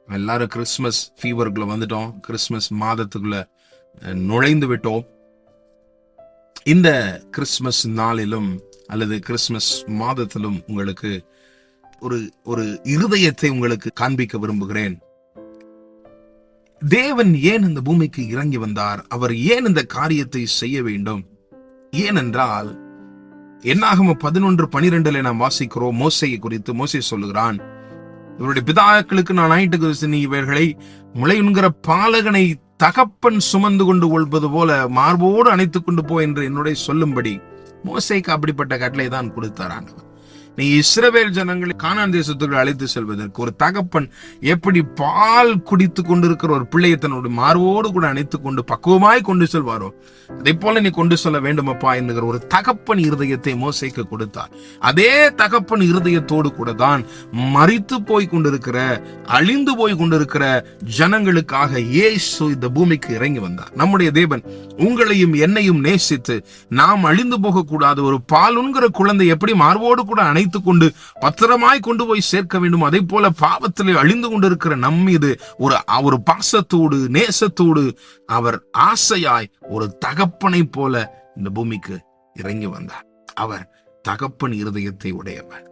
எல்லாரும் கிறிஸ்துமஸ் ஃபீவருக்குள்ள வந்துட்டோம். கிறிஸ்துமஸ் மாதத்துக்குள்ள நுழைந்து விட்டோம். இந்த கிறிஸ்துமஸ் நாளிலும் அல்லது கிறிஸ்துமஸ் மாதத்திலும் உங்களுக்கு ஒரு இருதயத்தை உங்களுக்கு காண்பிக்க விரும்புகிறேன். தேவன் ஏன் இந்த பூமிக்கு இறங்கி வந்தார்? அவர் ஏன் இந்த காரியத்தை செய்ய வேண்டும்? ஏனென்றால் என்னாகமம் 11:12 நாம் வாசிக்கிறோம். மோசேயை குறித்து மோசே சொல்லுகிறான், இவருடைய பிதாக்களுக்கு நான் ஆயிட்டு நீ இவர்களை முளையுண்கிற பாலகனை தகப்பன் சுமந்து கொண்டு கொள்வது போல மார்போடு அணைத்துக் கொண்டு போ என்று என்னுடைய சொல்லும்படி மோசேக்கு அப்படிப்பட்ட கட்டளை தான் கொடுத்தார் ஆண்டவர். நீ இஸ்ரவேல் ஜனங்களை கானான் தேசத்துக்கு அழைத்து செல்வதற்கு ஒரு தகப்பன் எப்படி பால் குடித்து கொண்டிருக்கிற ஒரு பிள்ளையை தன்னுடைய மார்போடு கூட அணைத்துக் கொண்டு பக்குவமாய் கொண்டு செல்வாரோ, அதே போல நீ கொண்டு செல்ல வேண்டுமப்பா என்கிற ஒரு தகப்பன் இருதயத்தை மோசேக்கு கொடுத்தார். அதே தகப்பன் இருதயத்தோடு கூட தான் மரித்து போய் கொண்டிருக்கிற, அழிந்து போய் கொண்டிருக்கிற ஜனங்களுக்காக இயேசு இந்த பூமிக்கு இறங்கி வந்தார். நம்முடைய தேவன் உங்களையும் என்னையும் நேசித்து நாம் அழிந்து போகக்கூடாது, ஒரு பாலுங்கிற குழந்தை எப்படி மார்போடு கூட அணைத்துக் கொண்டு பத்திரமாய் கொண்டு போய் சேர்க்க வேண்டும், அதே போல பாவத்திலே அழிந்து கொண்டிருக்கிற நம் மீது ஒரு பாசத்தோடு நேசத்தோடு அவர் ஆசையாய் ஒரு தகப்பனை போல இந்த பூமிக்கு இறங்கி வந்தார். அவர் தகப்பன் இருதயத்தை உடையவர்.